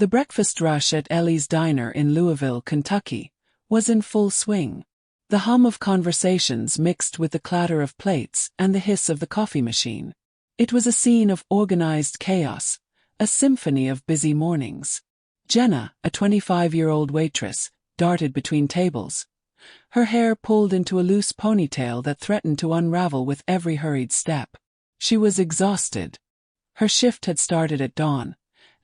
The breakfast rush at Ellie's Diner in Louisville, Kentucky, was in full swing. The hum of conversations mixed with the clatter of plates and the hiss of the coffee machine. It was a scene of organized chaos, a symphony of busy mornings. Jenna, a 25-year-old waitress, darted between tables. Her hair pulled into a loose ponytail that threatened to unravel with every hurried step. She was exhausted. Her shift had started at dawn,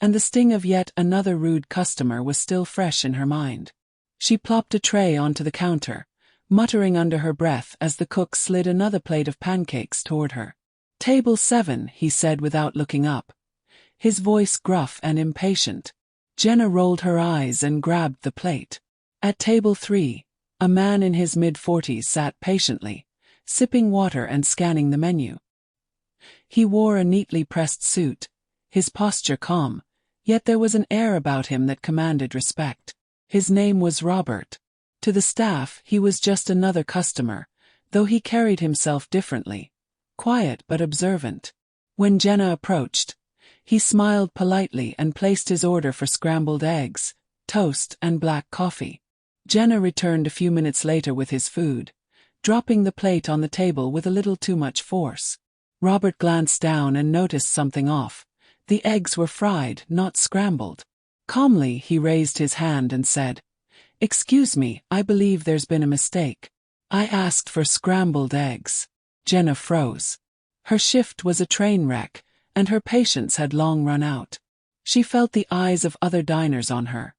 and the sting of yet another rude customer was still fresh in her mind. She plopped a tray onto the counter, muttering under her breath as the cook slid another plate of pancakes toward her. "Table 7, he said without looking up, his voice gruff and impatient. Jenna rolled her eyes and grabbed the plate. At table 3, a man in his mid-40s sat patiently, sipping water and scanning the menu. He wore a neatly pressed suit, his posture calm, yet there was an air about him that commanded respect. His name was Robert. To the staff, he was just another customer, though he carried himself differently, quiet but observant. When Jenna approached, he smiled politely and placed his order for scrambled eggs, toast, and black coffee. Jenna returned a few minutes later with his food, dropping the plate on the table with a little too much force. Robert glanced down and noticed something off. The eggs were fried, not scrambled. Calmly, he raised his hand and said, "Excuse me, I believe there's been a mistake. I asked for scrambled eggs." Jenna froze. Her shift was a train wreck, and her patience had long run out. She felt the eyes of other diners on her,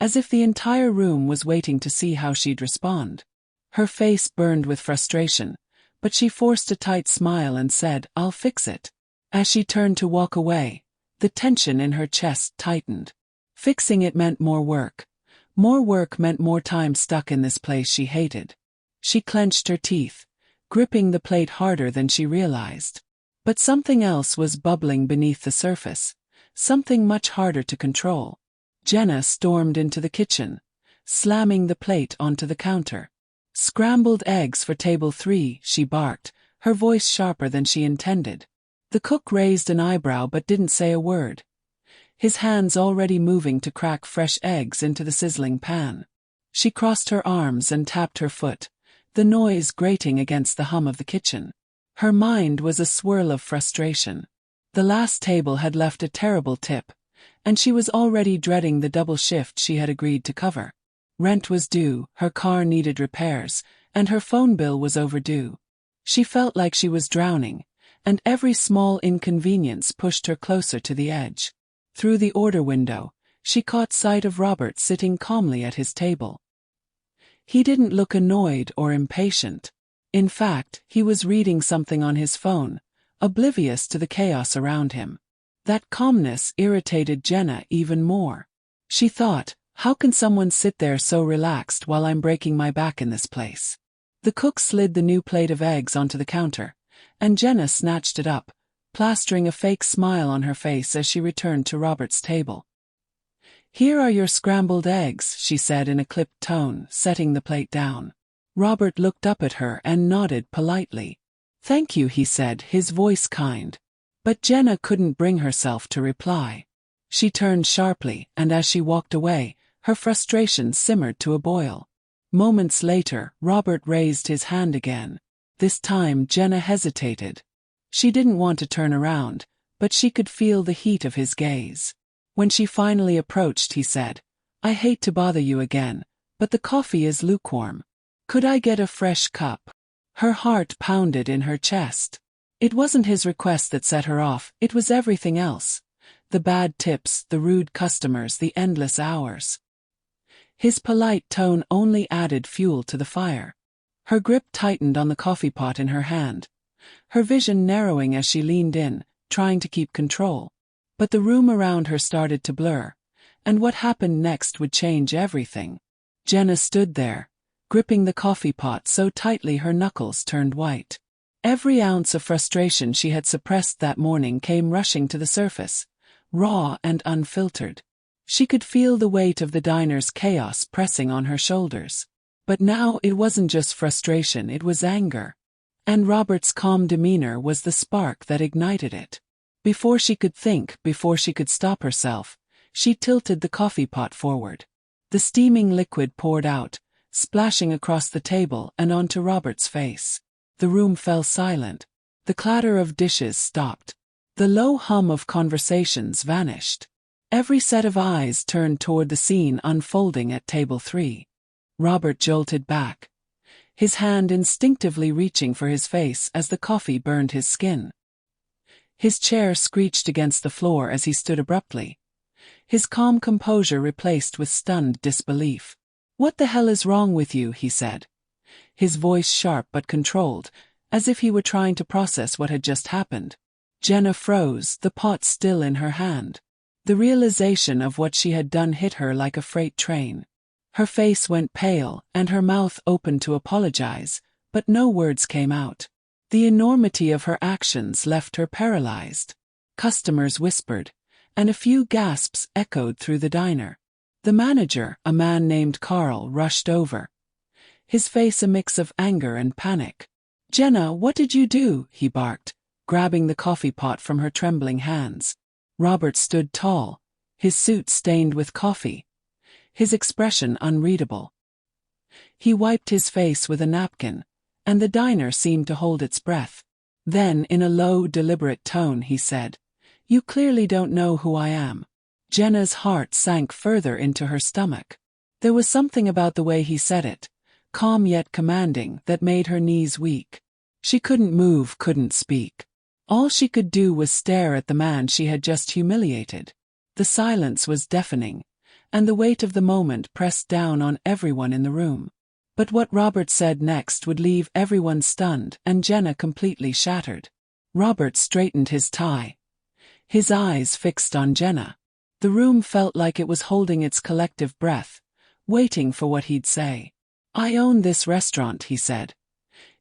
as if the entire room was waiting to see how she'd respond. Her face burned with frustration, but she forced a tight smile and said, "I'll fix it." As she turned to walk away, the tension in her chest tightened. Fixing it meant more work. More work meant more time stuck in this place she hated. She clenched her teeth, gripping the plate harder than she realized. But something else was bubbling beneath the surface, something much harder to control. Jenna stormed into the kitchen, slamming the plate onto the counter. "Scrambled eggs for table 3, she barked, her voice sharper than she intended. The cook raised an eyebrow but didn't say a word, his hands already moving to crack fresh eggs into the sizzling pan. She crossed her arms and tapped her foot, the noise grating against the hum of the kitchen. Her mind was a swirl of frustration. The last table had left a terrible tip, and she was already dreading the double shift she had agreed to cover. Rent was due, her car needed repairs, and her phone bill was overdue. She felt like she was drowning, and every small inconvenience pushed her closer to the edge. Through the order window, she caught sight of Robert sitting calmly at his table. He didn't look annoyed or impatient. In fact, he was reading something on his phone, oblivious to the chaos around him. That calmness irritated Jenna even more. She thought, how can someone sit there so relaxed while I'm breaking my back in this place? The cook slid the new plate of eggs onto the counter, and Jenna snatched it up, plastering a fake smile on her face as she returned to Robert's table. "Here are your scrambled eggs," she said in a clipped tone, setting the plate down. Robert looked up at her and nodded politely. "Thank you," he said, his voice kind. But Jenna couldn't bring herself to reply. She turned sharply, and as she walked away, her frustration simmered to a boil. Moments later, Robert raised his hand again. This time Jenna hesitated. She didn't want to turn around, but she could feel the heat of his gaze. When she finally approached, he said, "I hate to bother you again, but the coffee is lukewarm. Could I get a fresh cup?" Her heart pounded in her chest. It wasn't his request that set her off, it was everything else. The bad tips, the rude customers, the endless hours. His polite tone only added fuel to the fire. Her grip tightened on the coffee pot in her hand, her vision narrowing as she leaned in, trying to keep control. But the room around her started to blur, and what happened next would change everything. Jenna stood there, gripping the coffee pot so tightly her knuckles turned white. Every ounce of frustration she had suppressed that morning came rushing to the surface, raw and unfiltered. She could feel the weight of the diner's chaos pressing on her shoulders. But now it wasn't just frustration, it was anger. And Robert's calm demeanor was the spark that ignited it. Before she could think, before she could stop herself, She tilted the coffee pot forward. The steaming liquid poured out, splashing across the table and onto Robert's face. The room fell silent. The clatter of dishes stopped. The low hum of conversations vanished. Every set of eyes turned toward the scene unfolding at table 3. Robert jolted back, his hand instinctively reaching for his face as the coffee burned his skin. His chair screeched against the floor as he stood abruptly, his calm composure replaced with stunned disbelief. "What the hell is wrong with you?" he said, his voice sharp but controlled, as if he were trying to process what had just happened. Jenna froze, the pot still in her hand. The realization of what she had done hit her like a freight train. Her face went pale, and her mouth opened to apologize, but no words came out. The enormity of her actions left her paralyzed. Customers whispered, and a few gasps echoed through the diner. The manager, a man named Carl, rushed over, his face a mix of anger and panic. "Jenna, what did you do?" he barked, grabbing the coffee pot from her trembling hands. Robert stood tall, his suit stained with coffee, his expression unreadable. He wiped his face with a napkin, and the diner seemed to hold its breath. Then, in a low, deliberate tone, he said, "You clearly don't know who I am." Jenna's heart sank further into her stomach. There was something about the way he said it, calm yet commanding, that made her knees weak. She couldn't move, couldn't speak. All she could do was stare at the man she had just humiliated. The silence was deafening, and the weight of the moment pressed down on everyone in the room. But what Robert said next would leave everyone stunned and Jenna completely shattered. Robert straightened his tie, his eyes fixed on Jenna. The room felt like it was holding its collective breath, waiting for what he'd say. "I own this restaurant," he said,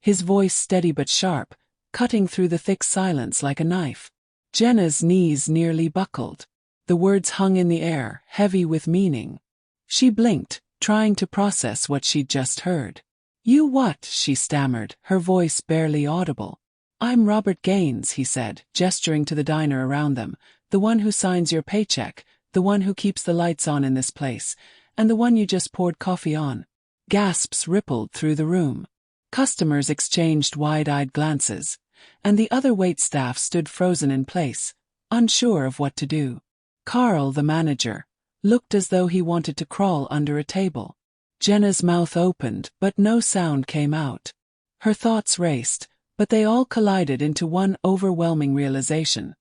his voice steady but sharp, cutting through the thick silence like a knife. Jenna's knees nearly buckled. The words hung in the air, heavy with meaning. She blinked, trying to process what she'd just heard. "You what?" she stammered, her voice barely audible. "I'm Robert Gaines," he said, gesturing to the diner around them, "the one who signs your paycheck, the one who keeps the lights on in this place, and the one you just poured coffee on." Gasps rippled through the room. Customers exchanged wide-eyed glances, and the other waitstaff stood frozen in place, unsure of what to do. Carl, the manager, looked as though he wanted to crawl under a table. Jenna's mouth opened, but no sound came out. Her thoughts raced, but they all collided into one overwhelming realization.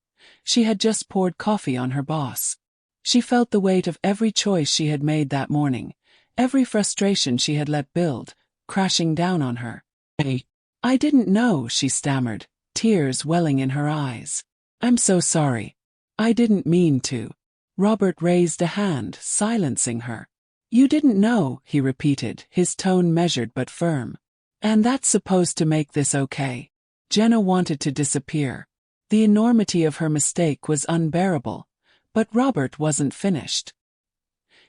She had just poured coffee on her boss. She felt the weight of every choice she had made that morning, every frustration she had let build, crashing down on her. I didn't know," she stammered, tears welling in her eyes. "I'm so sorry. I didn't mean to." Robert raised a hand, silencing her. "You didn't know," he repeated, his tone measured but firm. "And that's supposed to make this okay?" Jenna wanted to disappear. The enormity of her mistake was unbearable, but Robert wasn't finished.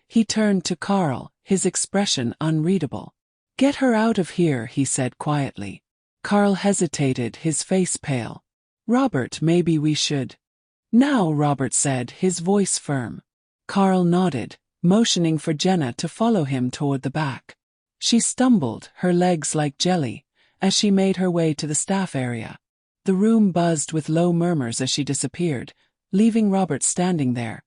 He turned to Carl, his expression unreadable. "Get her out of here," he said quietly. Carl hesitated, his face pale. "Robert, maybe we should." "Now," Robert said, his voice firm. Carl nodded, motioning for Jenna to follow him toward the back. She stumbled, her legs like jelly, as she made her way to the staff area. The room buzzed with low murmurs as she disappeared, leaving Robert standing there,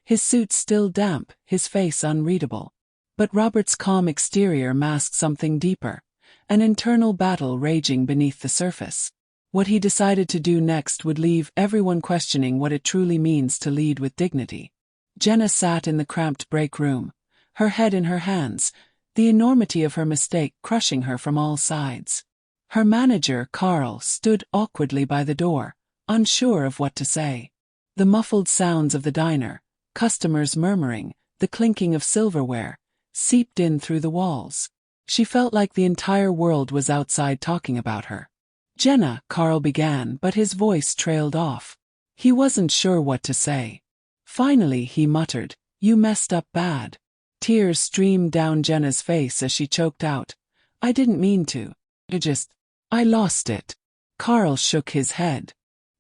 his suit still damp, his face unreadable. But Robert's calm exterior masked something deeper, an internal battle raging beneath the surface. What he decided to do next would leave everyone questioning what it truly means to lead with dignity. Jenna sat in the cramped break room, her head in her hands, the enormity of her mistake crushing her from all sides. Her manager, Carl, stood awkwardly by the door, unsure of what to say. The muffled sounds of the diner, customers murmuring, the clinking of silverware, seeped in through the walls. She felt like the entire world was outside talking about her. "Jenna," Carl began, but his voice trailed off. He wasn't sure what to say. Finally he muttered, "You messed up bad." Tears streamed down Jenna's face as she choked out, "I didn't mean to. I lost it." Carl shook his head.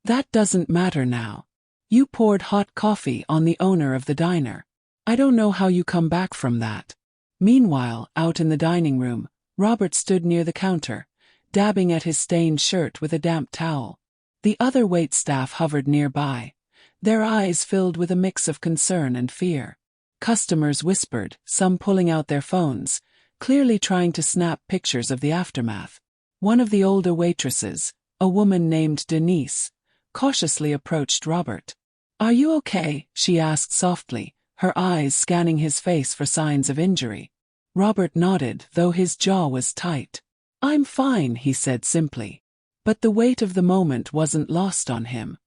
"That doesn't matter now. You poured hot coffee on the owner of the diner. I don't know how you come back from that. Meanwhile, out in the dining room, Robert stood near the counter, dabbing at his stained shirt with a damp towel. The other waitstaff hovered nearby, their eyes filled with a mix of concern and fear. Customers whispered, some pulling out their phones, clearly trying to snap pictures of the aftermath. One of the older waitresses, a woman named Denise, cautiously approached Robert. "Are you okay?" she asked softly, her eyes scanning his face for signs of injury. Robert nodded, though his jaw was tight. "I'm fine," he said simply. But the weight of the moment wasn't lost on him.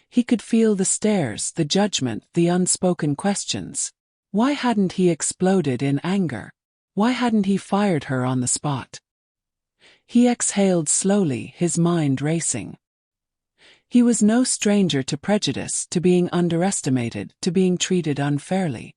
He could feel the stares, the judgment, the unspoken questions. Why hadn't he exploded in anger? Why hadn't he fired her on the spot? He exhaled slowly, his mind racing. He was no stranger to prejudice, to being underestimated, to being treated unfairly.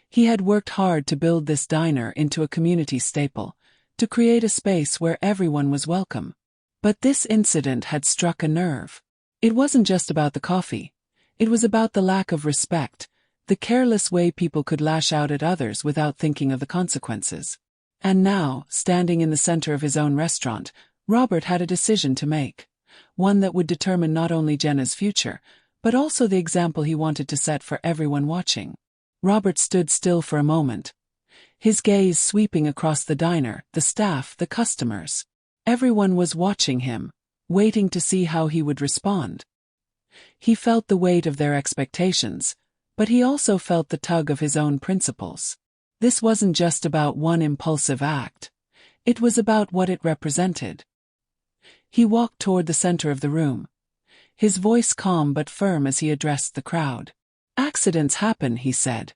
He had worked hard to build this diner into a community staple, to create a space where everyone was welcome. But this incident had struck a nerve. It wasn't just about the coffee. It was about the lack of respect, the careless way people could lash out at others without thinking of the consequences. And now, standing in the center of his own restaurant, Robert had a decision to make. One that would determine not only Jenna's future, but also the example he wanted to set for everyone watching. Robert stood still for a moment, his gaze sweeping across the diner, the staff, the customers. Everyone was watching him, waiting to see how he would respond. He felt the weight of their expectations, but he also felt the tug of his own principles. This wasn't just about one impulsive act. It was about what it represented. He walked toward the center of the room, his voice calm but firm as he addressed the crowd. "Accidents happen," he said,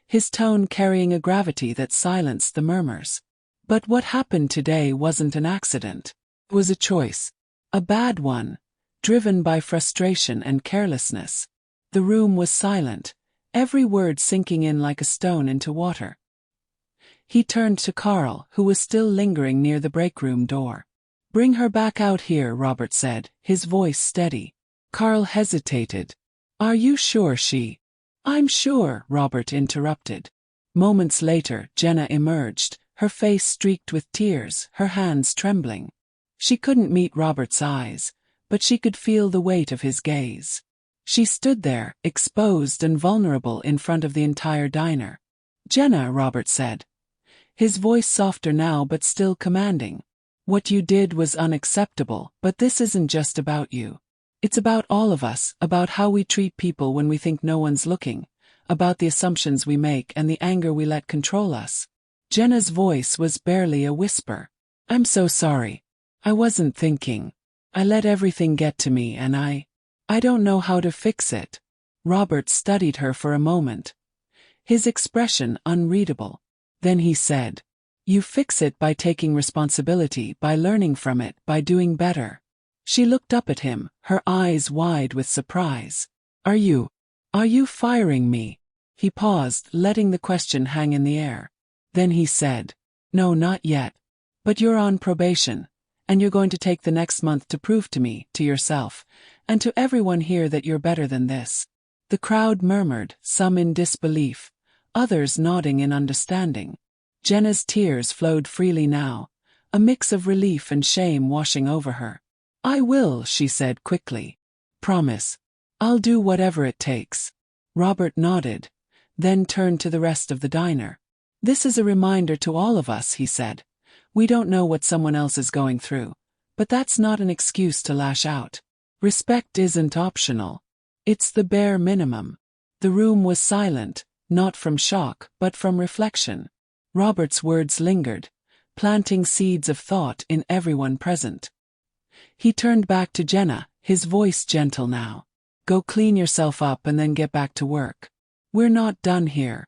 his tone carrying a gravity that silenced the murmurs. But what happened today wasn't an accident. It was a choice. A bad one, driven by frustration and carelessness. The room was silent, every word sinking in like a stone into water. He turned to Carl, who was still lingering near the break room door. "Bring her back out here," Robert said, his voice steady. Carl hesitated. "Are you sure she—" "I'm sure," Robert interrupted. Moments later, Jenna emerged, her face streaked with tears, her hands trembling. She couldn't meet Robert's eyes, but she could feel the weight of his gaze. She stood there, exposed and vulnerable in front of the entire diner. "Jenna," Robert said, his voice softer now but still commanding. "What you did was unacceptable, but this isn't just about you. It's about all of us, about how we treat people when we think no one's looking, about the assumptions we make and the anger we let control us." Jenna's voice was barely a whisper. "I'm so sorry. I wasn't thinking. I let everything get to me and I don't know how to fix it." Robert studied her for a moment, his expression unreadable. Then he said, "You fix it by taking responsibility, by learning from it, by doing better." She looked up at him, her eyes wide with surprise. Are you firing me?" He paused, letting the question hang in the air. Then he said, "No, not yet. But you're on probation, and you're going to take the next month to prove to me, to yourself, and to everyone here that you're better than this." The crowd murmured, some in disbelief, others nodding in understanding. Jenna's tears flowed freely now, a mix of relief and shame washing over her. "I will," she said quickly. "Promise. I'll do whatever it takes." Robert nodded, then turned to the rest of the diner. "This is a reminder to all of us," he said. "We don't know what someone else is going through, but that's not an excuse to lash out. Respect isn't optional. It's the bare minimum." The room was silent, not from shock, but from reflection. Robert's words lingered, planting seeds of thought in everyone present. He turned back to Jenna, his voice gentle now. "Go clean yourself up and then get back to work. We're not done here."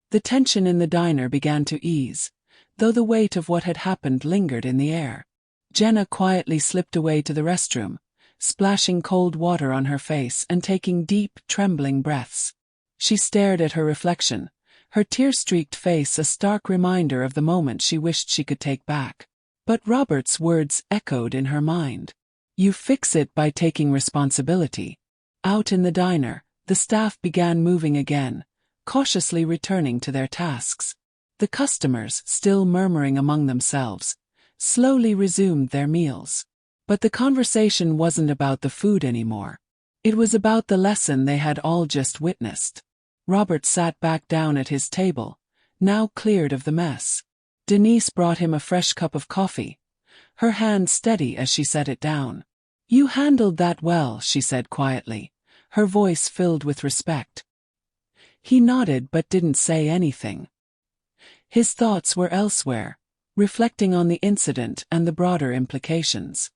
The tension in the diner began to ease, though the weight of what had happened lingered in the air. Jenna quietly slipped away to the restroom, splashing cold water on her face and taking deep, trembling breaths. She stared at her reflection, her tear-streaked face a stark reminder of the moment she wished she could take back. But Robert's words echoed in her mind. "You fix it by taking responsibility." Out in the diner, the staff began moving again, cautiously returning to their tasks. The customers, still murmuring among themselves, slowly resumed their meals. But the conversation wasn't about the food anymore. It was about the lesson they had all just witnessed. Robert sat back down at his table, now cleared of the mess. Denise brought him a fresh cup of coffee, her hand steady as she set it down. "You handled that well," she said quietly, her voice filled with respect. He nodded but didn't say anything. His thoughts were elsewhere, reflecting on the incident and the broader implications.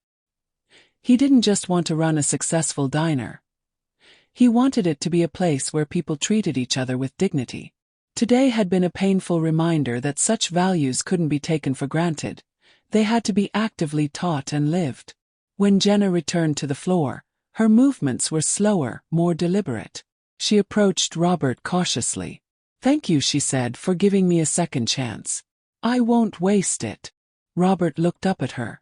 He didn't just want to run a successful diner. He wanted it to be a place where people treated each other with dignity. Today had been a painful reminder that such values couldn't be taken for granted. They had to be actively taught and lived. When Jenna returned to the floor, her movements were slower, more deliberate. She approached Robert cautiously. "Thank you," she said, "for giving me a second chance. I won't waste it." Robert looked up at her,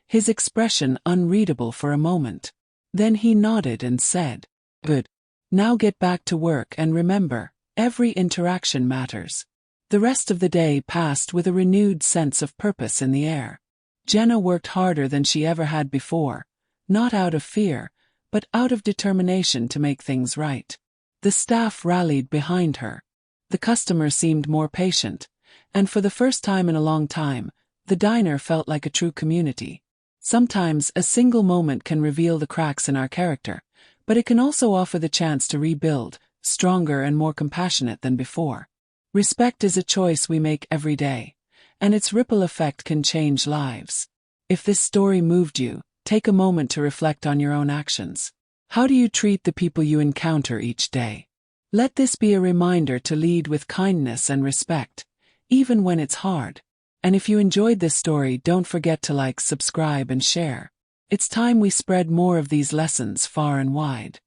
his expression unreadable for a moment. Then he nodded and said, "Good. Now get back to work and remember, every interaction matters." The rest of the day passed with a renewed sense of purpose in the air. Jenna worked harder than she ever had before, not out of fear, but out of determination to make things right. The staff rallied behind her. The customers seemed more patient, and for the first time in a long time, the diner felt like a true community. Sometimes a single moment can reveal the cracks in our character, but it can also offer the chance to rebuild, stronger and more compassionate than before. Respect is a choice we make every day, and its ripple effect can change lives. If this story moved you, take a moment to reflect on your own actions. How do you treat the people you encounter each day? Let this be a reminder to lead with kindness and respect, even when it's hard. And if you enjoyed this story, don't forget to like, subscribe, and share. It's time we spread more of these lessons far and wide.